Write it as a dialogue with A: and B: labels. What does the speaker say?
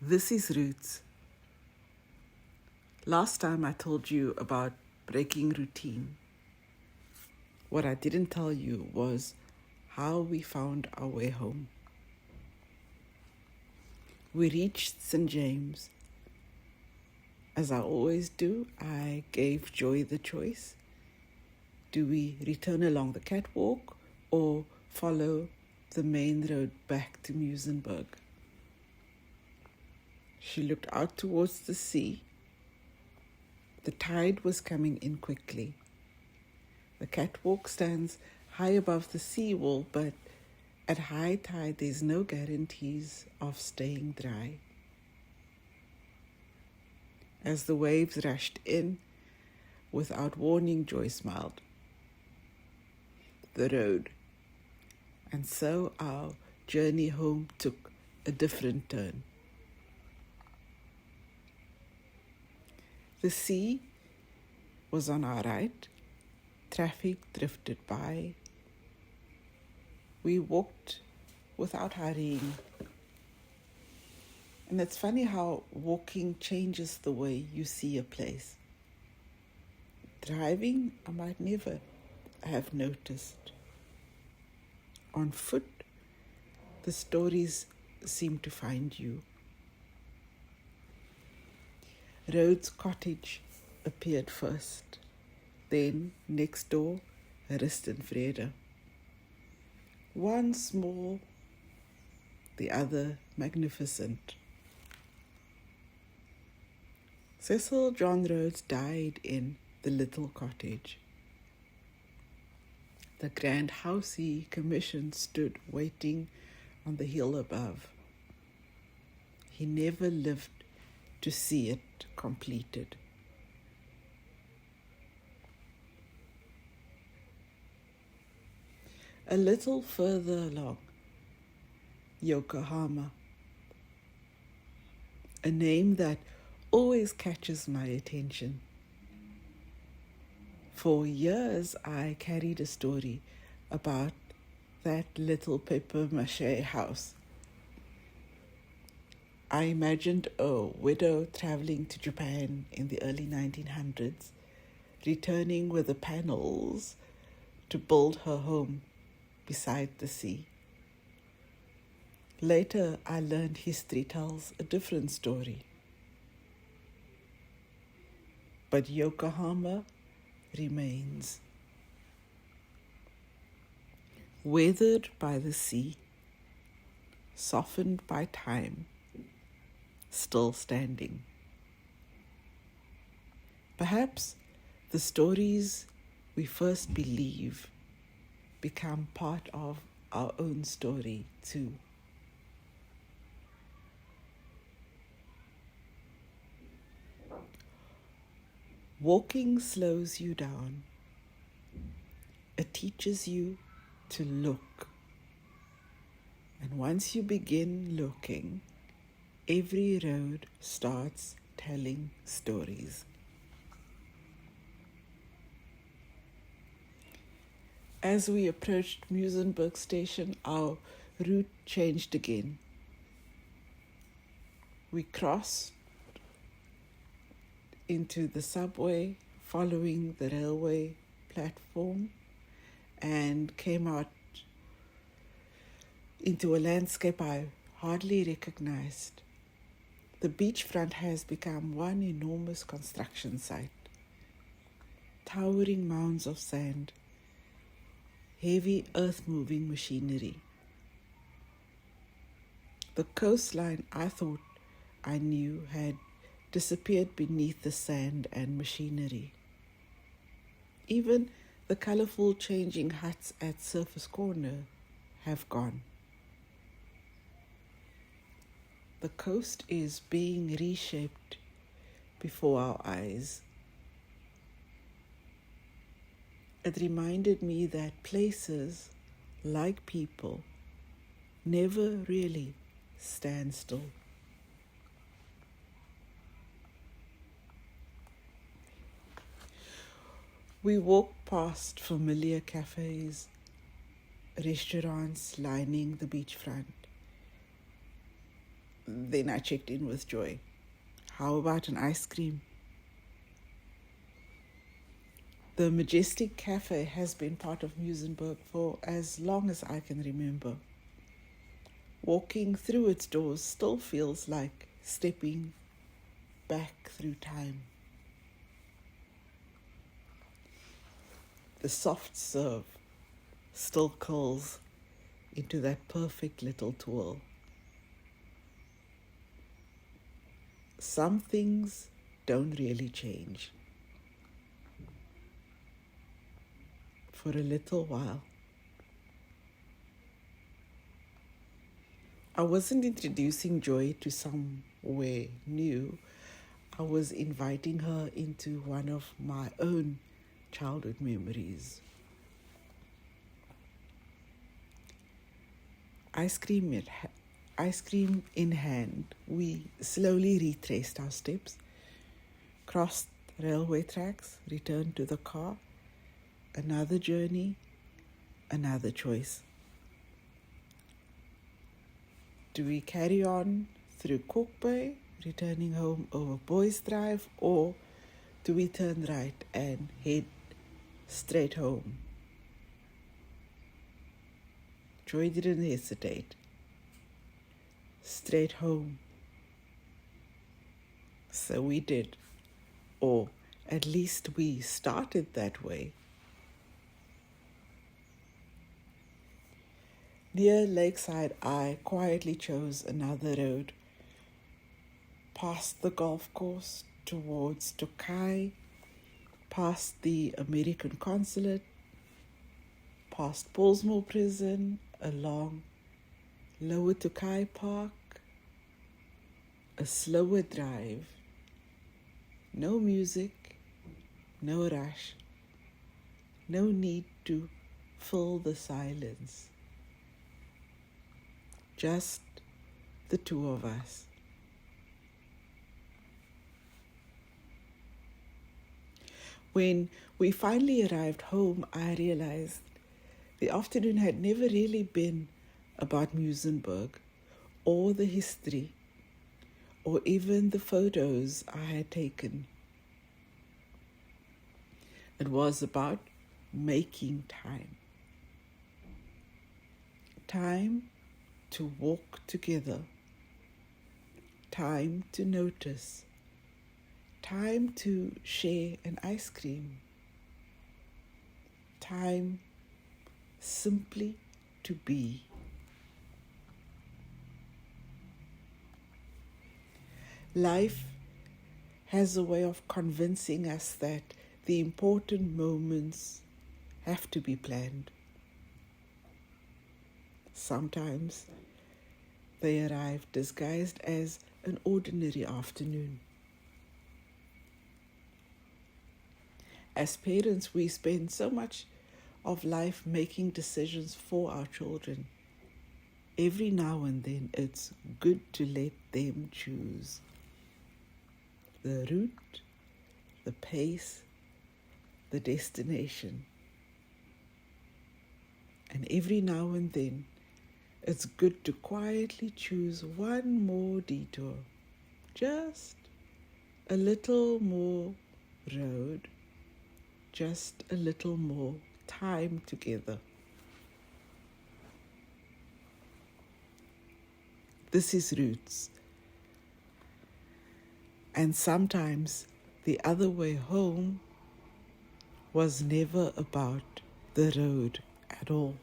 A: This is Roots. Last time I told you about breaking routine. What I didn't tell you was how we found our way home. We reached St. James. As I always do, I gave Joy the choice. Do we return along the catwalk or follow the main road back to Muizenberg? She looked out towards the sea. The tide was coming in quickly. The catwalk stands high above the seawall, but at high tide there's no guarantees of staying dry. As the waves rushed in, without warning, Joy smiled. The road. And so our journey home took a different turn. The sea was on our right. Traffic drifted by. We walked without hurrying. And it's funny how walking changes the way you see a place. Driving, I might never have noticed. On foot, the stories seem to find you. Rhodes Cottage appeared first. Then, next door, Rhodes and Vrede. One small, the other magnificent. Cecil John Rhodes died in the little cottage. The grand house he commissioned stood waiting on the hill above. He never lived to see it completed. A little further along, Yokohama, a name that always catches my attention. For years, I carried a story about that little papier-mâché house. I imagined a widow traveling to Japan in the early 1900s, returning with the panels to build her home beside the sea. Later, I learned history tells a different story. But Yokohama remains. Weathered by the sea, softened by time, still standing. Perhaps the stories we first believe become part of our own story too. Walking slows you down. It teaches you to look. And once you begin looking, every road starts telling stories. As we approached Muizenberg station, our route changed again. We crossed into the subway, following the railway platform, and came out into a landscape I hardly recognized. The beachfront has become one enormous construction site. Towering mounds of sand, heavy earth-moving machinery. The coastline I thought I knew had disappeared beneath the sand and machinery. Even the colorful changing huts at Surface Corner have gone. The coast is being reshaped before our eyes. It reminded me that places, like people, never really stand still. We walked past familiar cafes, restaurants lining the beachfront. Then I checked in with Joy. How about an ice cream? The Majestic Café has been part of Muizenberg for as long as I can remember. Walking through its doors still feels like stepping back through time. The soft serve still curls into that perfect little twirl. Some things don't really change. For a little while. I wasn't introducing Joy to somewhere new. I was inviting her into one of my own childhood memories. Ice cream in hand, we slowly retraced our steps, crossed railway tracks, returned to the car. Another journey, another choice. Do we carry on through Cook Bay, returning home over Boys Drive, or do we turn right and head straight home? Joy didn't hesitate. Straight home. So we did, or at least we started that way. Near Lakeside, I quietly chose another road, past the golf course towards Tokai, past the American consulate, past Paulsmoor Prison, along Lower Tokai Park, a slower drive, no music, no rush, no need to fill the silence. Just the two of us. When we finally arrived home, I realized the afternoon had never really been about Muizenberg or the history or even the photos I had taken. It was about making time. Time to walk together, time to notice, time to share an ice cream, time simply to be. Life has a way of convincing us that the important moments have to be planned. Sometimes they arrive disguised as an ordinary afternoon. As parents, we spend so much of life making decisions for our children. Every now and then, it's good to let them choose the route, the pace, the destination. And every now and then, it's good to quietly choose one more detour, just a little more road, just a little more time together. This is Roots. And sometimes the other way home was never about the road at all.